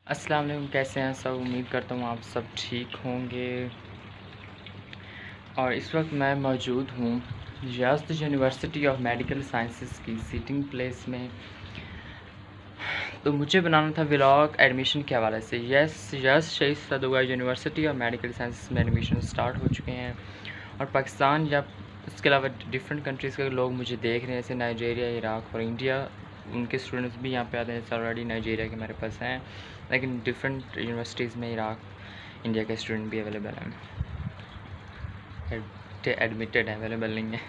अस्सलाम वालेकुम, कैसे हैं सब। उम्मीद करता हूँ आप सब ठीक होंगे। और इस वक्त मैं मौजूद हूँ Yazd university of medical sciences की सीटिंग प्लेस में। तो मुझे बनाना था व्लॉग एडमिशन के हवाले से। यज़्द शहीद सदुआ यूनिवर्सिटी ऑफ मेडिकल साइंसेस में एडमिशन स्टार्ट हो चुके हैं और पाकिस्तान या इसके अलावा डिफरेंट कंट्रीज़ के लोग मुझे देख रहे हैं, जैसे नाइजीरिया, इराक़ और इंडिया। उनके स्टूडेंट्स भी यहाँ पे आते हैं। ऑलरेडी नाइजीरिया के मेरे पास हैं, लेकिन डिफरेंट यूनिवर्सिटीज़ में इराक़, इंडिया के स्टूडेंट भी अवेलेबल हैं। एडमिटेड हैं, अवेलेबल नहीं है।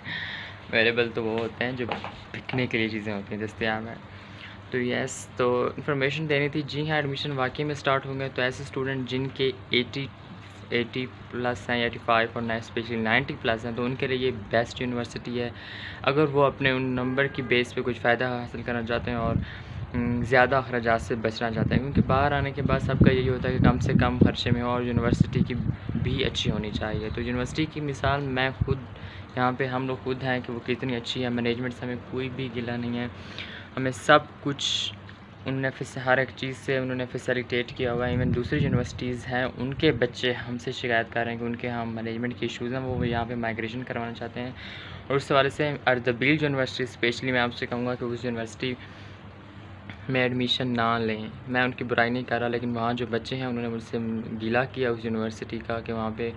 अवेलेबल तो वो होते हैं जो बिकने के लिए चीज़ें होती हैं, दस्तयाब हैं। तो तो इन्फॉर्मेशन देनी थी। जी हाँ, एडमिशन वाकई में स्टार्ट होंगे। तो ऐसे स्टूडेंट जिनके 80 प्लस हैं, 85 और स्पेशली 90 प्लस हैं, तो उनके लिए ये बेस्ट यूनिवर्सिटी है। अगर वो अपने उन नंबर की बेस पे कुछ फ़ायदा हासिल करना चाहते हैं और ज़्यादा अखराजात से बचना चाहते हैं, क्योंकि बाहर आने के बाद सबका यही होता है कि कम से कम खर्चे में और यूनिवर्सिटी की भी अच्छी होनी चाहिए। तो यूनिवर्सिटी की मिसाल मैं खुद यहाँ पे हम लोग खुद हैं कि वो कितनी अच्छी है। मैनेजमेंट से हमें कोई भी गिला नहीं है, हमें सब कुछ उन्होंने हर एक चीज़ से उन्होंने फैसिलिटेट किया हुआ है। इवन दूसरी यूनिवर्सिटीज़ हैं, उनके बच्चे हमसे शिकायत कर रहे हैं कि उनके यहाँ मैनेजमेंट के इशूज़ हैं, वो यहाँ पे माइग्रेशन करवाना चाहते हैं। और उस हवाले से अर्दबिल यूनिवर्सिटी स्पेशली मैं आपसे कहूँगा कि उस यूनिवर्सिटी में एडमिशन ना लें। मैं उनकी बुराई नहीं कर रहा, लेकिन वहाँ जो बच्चे हैं उन्होंने मुझसे गिला किया उस यूनिवर्सिटी का कि वहाँ पे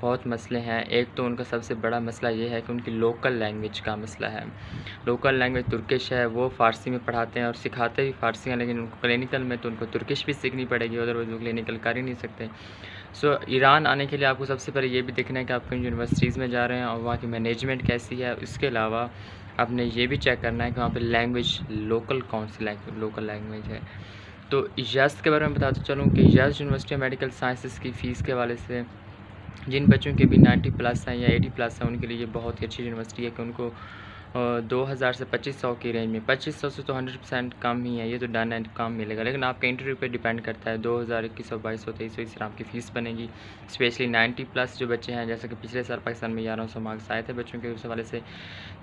बहुत मसले हैं। एक तो उनका सबसे बड़ा मसला ये है कि उनकी लोकल लैंग्वेज का मसला है। लोकल लैंग्वेज तुर्किश है, वो फ़ारसी में पढ़ाते हैं और सिखाते भी फ़ारसी हैं, लेकिन उनको क्लिनिकल में तो उनको तुर्किश भी सीखनी पड़ेगी, अदरवाइज़ वो क्लिनिकल कर ही नहीं सकते। ईरान आने के लिए आपको सबसे पहले ये भी देखना है कि आप किन यूनिवर्सिटीज़ में जा रहे हैं और वहाँ की मैनेजमेंट कैसी है। उसके अलावा आपने ये भी चेक करना है कि वहाँ पे लैंग्वेज लोकल कौन सी लोकल लैंग्वेज है। तो यज़्द के बारे में बताते चलूँ कि Yazd university of medical sciences की फ़ीस के हवाले से जिन बच्चों के भी 90 प्लस हैं या 80 प्लस हैं, उनके लिए ये बहुत ही अच्छी यूनिवर्सिटी है कि उनको 2000 से 2500 की रेंज में, 2500 से तो 100% कम ही है, ये तो डन एंड कम मिलेगा, लेकिन आपके इंटरव्यू पे डिपेंड करता है। 2000, 2100, 2200, 2300 इस तरह आपकी फ़ीस बनेगी। स्पेशली 90 प्लस जो बच्चे हैं, जैसे कि पिछले साल पाकिस्तान में 1100 मार्क्स आए थे बच्चों के, उस हवाले से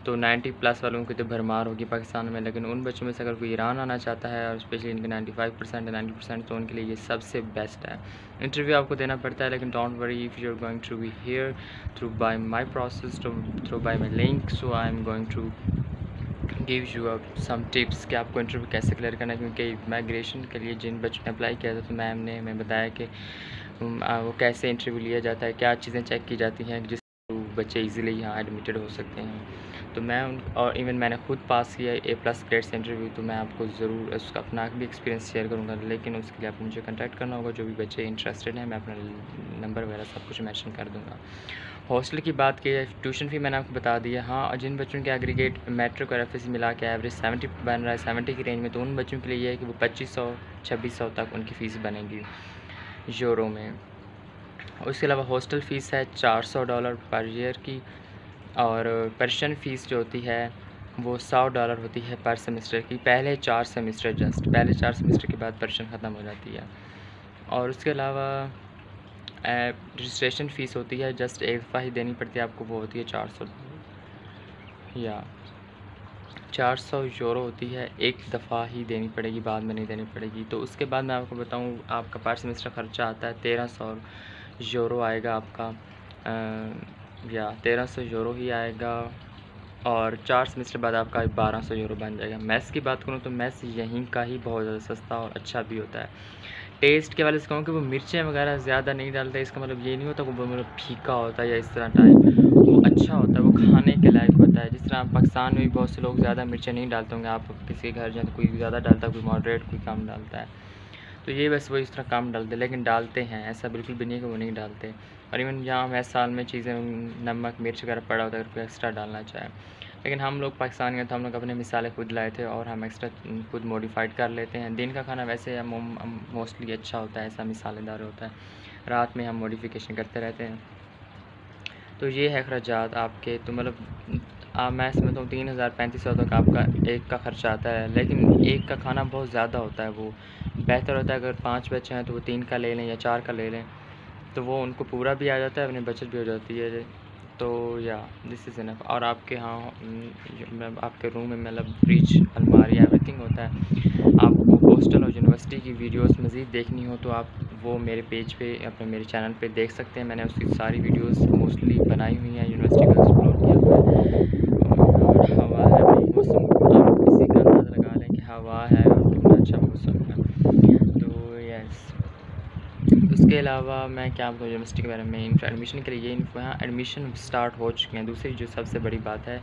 तो 90 प्लस वालों की तो भरमार होगी पाकिस्तान में। लेकिन उन बच्चों में से अगर कोई ईरान आना चाहता है और स्पेशली इनके 95% या 90%, तो उनके लिए ये सबसे बेस्ट है। इंटरव्यू आपको देना पड़ता है, लेकिन don't worry if you are going to be here through by my process, through by my link, so I am going to give you some tips कि आपको इंटरव्यू कैसे क्लियर करना है। क्योंकि माइग्रेशन के लिए जिन बच्चों ने अप्लाई किया था, तो मैम ने हमें बताया कि वो कैसे इंटरव्यू लिया जाता है, क्या चीज़ें चेक की जाती हैं जिस बच्चे इजीली यहाँ एडमिटेड हो सकते हैं। तो मैं और इवन मैंने खुद पास किया A+ ग्रेड से इंटरव्यू, तो मैं आपको ज़रूर उसका अपना भी एक्सपीरियंस शेयर करूँगा। लेकिन उसके लिए आपको मुझे कांटेक्ट करना होगा। जो भी बच्चे इंटरेस्टेड हैं, मैं अपना नंबर वगैरह सब कुछ मेंशन कर दूँगा। हॉस्टल की बात की है, ट्यूशन फ़ी मैंने आपको बता दिया। हाँ, और जिन बच्चों के एग्रीगेट मैट्रिक और FSC मिला के एवरेज 70 बन रहा है, 70 की रेंज में, तो उन बच्चों के लिए ये है कि वो 2500-2600 तक उनकी फ़ीस बनेगी यूरो में। उसके अलावा हॉस्टल फ़ीस है $400 पर ईयर की, और पर्शियन फ़ीस जो होती है वो $100 होती है पर सेमेस्टर की। पहले 4 सेमेस्टर के बाद पर्शियन ख़त्म हो जाती है। और उसके अलावा रजिस्ट्रेशन फ़ीस होती है, जस्ट एक दफ़ा ही देनी पड़ती है आपको, वो होती है 400 यूरो होती है, एक दफ़ा ही देनी पड़ेगी, बाद में नहीं देनी पड़ेगी। तो उसके बाद मैं आपको बताऊँ, आपका पर सेमेस्टर ख़र्चा आता है 1300 यूरो आएगा आपका, या 1300 यूरो ही आएगा, और 4 सेमेस्टर बाद आपका 1200 यूरो बन जाएगा। मेस की बात करूँ तो मेस यहीं का ही बहुत ज़्यादा सस्ता और अच्छा भी होता है। टेस्ट के वाले से कहूँ कि वो मिर्चें वगैरह ज़्यादा नहीं डालते, इसका मतलब ये नहीं होता कि वो मतलब फीका होता है या इस तरह टाइप, वो अच्छा होता है, वो खाने के लायक होता है। जिस तरह पाकिस्तान में भी बहुत से लोग ज़्यादा मिर्चें नहीं डालते होंगे, आप किसी के घर जाए तो कोई ज़्यादा डालता है, कोई मॉडरेट, कोई कम डालता है। तो ये बस वो इस तरह कम डालते, लेकिन डालते हैं, ऐसा बिल्कुल भी नहीं कि वो नहीं डालते। और इवन यहाँ हमें साल में चीज़ें नमक मिर्च वगैरह पड़ा होता है, अगर कोई एक्स्ट्रा डालना चाहे। लेकिन हम लोग पाकिस्तान गए तो हम लोग अपने मिसालें खुद लाए थे और हम एक्स्ट्रा खुद मॉडिफाइड कर लेते हैं। दिन का खाना वैसे मोस्टली अच्छा होता है, ऐसा मिसालेदार होता है। रात में हम मॉडिफिकेशन करते रहते हैं। तो ये है अखराजात आपके। तो मतलब मैं समझता हूँ 3000-3500 तक आपका एक का ख़र्चा आता है, लेकिन एक का खाना बहुत ज़्यादा होता है। वो बेहतर होता है अगर 5 बच्चे हैं तो वो 3 का ले लें या 4 का ले लें, तो वो उनको पूरा भी आ जाता है, अपनी बचत भी हो जाती है। तो या दिस इज़ इनफ। और आपके यहाँ आपके रूम में मतलब फ्रिज, अलमारी, एवरीथिंग होता है। आपको हो हॉस्टल और यूनिवर्सिटी की वीडियोस मज़ीद देखनी हो तो आप वो मेरे पेज पे अपने मेरे चैनल पे देख सकते हैं। मैंने उसकी सारी वीडियोस मोस्टली बनाई हुई हैं, यूनिवर्सिटी को एक्सप्लोर किया हुआ है। और हवा है भाई, मौसम आप इसी का अंदाज़ा लगा लें कि हवा है और कितना अच्छा मौसम है। तो यस, उसके अलावा मैं क्या बताऊँ यूनिवर्सिटी के बारे में। एडमिशन के लिए ये यहाँ एडमिशन स्टार्ट हो चुके हैं। दूसरी जो सबसे बड़ी बात है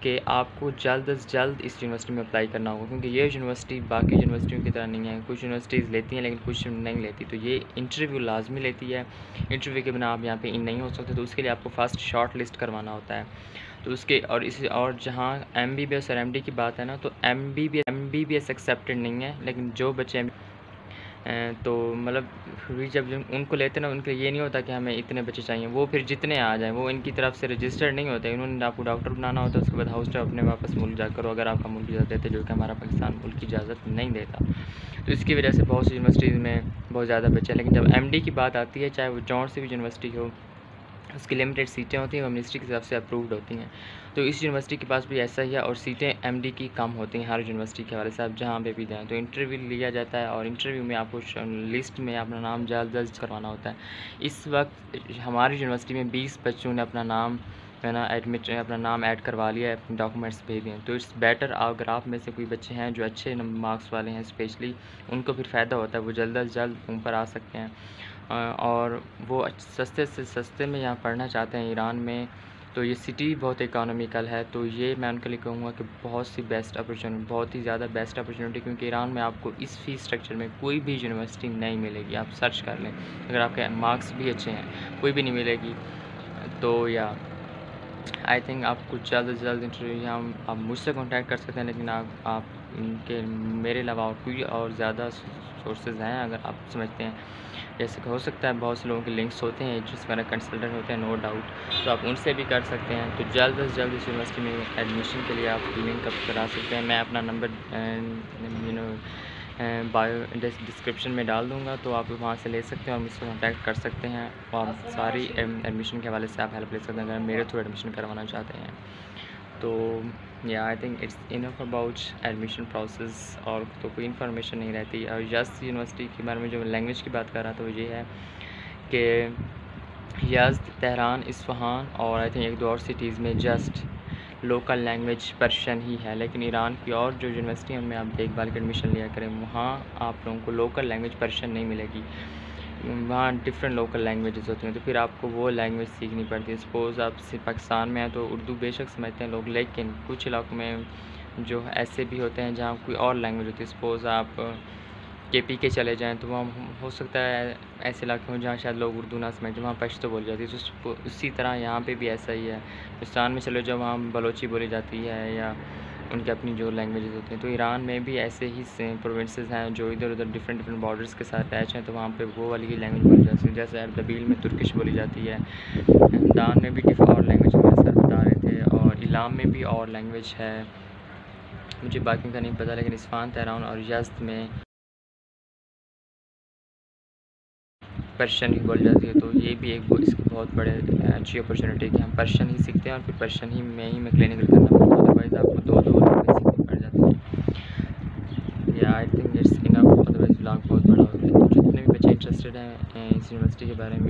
कि आपको जल्द से जल्द इस यूनिवर्सिटी में अप्लाई करना होगा, क्योंकि ये यूनिवर्सिटी बाकी यूनिवर्सिटियों की तरह नहीं है। कुछ यूनिवर्सिटीज़ लेती हैं लेकिन कुछ नहीं लेती, तो ये इंटरव्यू लाजमी लेती है। इंटरव्यू के बिना आप यहाँ पे इन नहीं हो सकते, तो उसके लिए आपको फ़र्स्ट शॉर्ट लिस्ट करवाना होता है। तो उसके और जहाँ MBBS और MD की बात है ना, तो MBBS एक्सेप्टेड नहीं है, लेकिन जो बच्चे तो मतलब फिर जब उनको लेते ना, उनके लिए ये नहीं होता कि हमें इतने बच्चे चाहिए, वो फिर जितने आ जाएँ वो इनकी तरफ से रजिस्टर्ड नहीं होते। उन्होंने आपको डॉक्टर बनाना होता है, उसके बाद हाउस अपने वापस मुल्क जा करो, अगर आपका मुल्क इजाज़त देते, जो कि हमारा पाकिस्तान मुल्क की इजाज़त नहीं देता। तो इसकी वजह से बहुत सी यूनिवर्सिटीज़ में बहुत ज़्यादा बच्चे हैं। लेकिन जब MD की बात आती है, चाहे वो जौन सी भी यूनिवर्सिटी हो, उसकी लिमिटेड सीटें होती हैं, वो मिनिस्ट्री के हिसाब से अप्रूव्ड होती हैं। तो इस यूनिवर्सिटी के पास भी ऐसा ही है, और सीटें MD की कम होती हैं हर यूनिवर्सिटी के हवाले से। आप जहाँ पे भी जाएँ तो इंटरव्यू लिया जाता है, और इंटरव्यू में आपको लिस्ट में अपना नाम जल्द दर्ज करवाना होता है। इस वक्त हमारी यूनिवर्सिटी में 20 बच्चों ने अपना नाम है ना अपना नाम ऐड करवा लिया है, अपने डॉक्यूमेंट्स भेज दिए। तो इट्स बेटर, अगर आप में से कोई बच्चे हैं जो अच्छे मार्क्स वाले हैं स्पेशली, उनको फिर फ़ायदा होता है, वो जल्द से जल्द ऊपर आ सकते हैं। और वो सस्ते से सस्ते में यहाँ पढ़ना चाहते हैं ईरान में, तो ये सिटी बहुत इकोनॉमिकल है। तो ये मैं उनके लिए कहूँगा कि बहुत सी बेस्ट अपॉर्चुनिटी, बहुत ही ज़्यादा बेस्ट अपॉर्चुनिटी, क्योंकि ईरान में आपको इस फ़ीस स्ट्रक्चर में कोई भी यूनिवर्सिटी नहीं मिलेगी। आप सर्च कर लें, अगर आपके मार्क्स भी अच्छे हैं कोई भी नहीं मिलेगी। तो या आई थिंक आपको जल्द से जल्द इंटरव्यू यहाँ आप मुझसे कांटेक्ट कर सकते हैं, लेकिन आप इनके मेरे अलावा और कोई और ज़्यादा सोर्सेज हैं अगर आप समझते हैं। जैसे कि हो सकता है बहुत से लोगों के लिंक्स होते हैं जिस मेरा कंसल्टेंट होते हैं, नो डाउट, तो आप उनसे भी कर सकते हैं। तो जल्द से जल्द इस यूनिवर्सिटी में एडमिशन के लिए आप लिंक अप करा सकते हैं। मैं अपना नंबर बायो डिस्क्रिप्शन में डाल दूँगा, तो आप वहाँ से ले सकते हैं और मुझसे कॉन्टैक्ट कर सकते हैं, और सारी एडमिशन के हवाले से आप हेल्प ले सकते हैं अगर मेरे थ्रू एडमिशन करवाना चाहते हैं। तो या I think it's enough about admission process, और तो कोई इन्फॉर्मेशन नहीं रहती। और यज़्द यूनिवर्सिटी के बारे में जो लैंग्वेज की बात कर रहा था वो ये है कि यज़्द, तेहरान, इस्फ़हान और आई थिंक एक दो और सिटीज़ में जस्ट लोकल लैंग्वेज पर्शियन ही है। लेकिन ईरान की और जो यूनिवर्सिटी है उनमें आप देखभाल के एडमिशन लिया करें, वहाँ आप लोगों को लोकल लैंग्वेज पर्शियन नहीं मिलेगी, वहाँ डिफरेंट लोकल लैंग्वेजेस होती हैं, तो फिर आपको वो लैंग्वेज सीखनी पड़ती है। सपोज़ आप पाकिस्तान में हैं तो उर्दू बेशक समझते हैं लोग, लेकिन कुछ इलाकों में जो ऐसे भी होते हैं जहाँ कोई और लैंग्वेज होती है। सपोज़ आप KP के चले जाएँ तो वहाँ हो सकता है ऐसे इलाके हों जहाँ शायद लोग उर्दू ना समझें, वहाँ पश्तो बोली जाती है। तो उसी तरह यहाँ पे भी ऐसा ही है। पाकिस्तान में चले जाओ, वहाँ बलोची बोली जाती है, या उनकी अपनी जो लैंग्वेजेस होती हैं। तो ईरान में भी ऐसे ही प्रोविंसेस हैं जो इधर उधर डिफरेंट बॉर्डर्स के साथ अटैच हैं, तो वहाँ पे वो वाली ही लैंग्वेज बोली जाती है। जैसे अर्दबील में तुर्किश बोली जाती है, हमदान में भी और लैंग्वेज मेरे सर बता रहे थे, और इलाम में भी और लैंग्वेज है, मुझे बाकी का नहीं पता, लेकिन इस्फ़ान, तेहरान और यज़्द में पर्शियन ही बोली जाती है। तो ये भी एक इसकी बहुत बड़े अच्छी अपॉर्चुनिटी है कि हम पर्शियन ही सीखते हैं, और फिर पर्शियन ही में क्लिनिकल करना पड़ता है, अदरवाइज़ आपको दो लैंग्वेज सीखनी पड़ जाती है। या I think it's enough, otherwise blog बहुत बड़ा हो गया। तो जितने भी बच्चे इंटरेस्टेड हैं इस यूनिवर्सिटी के बारे में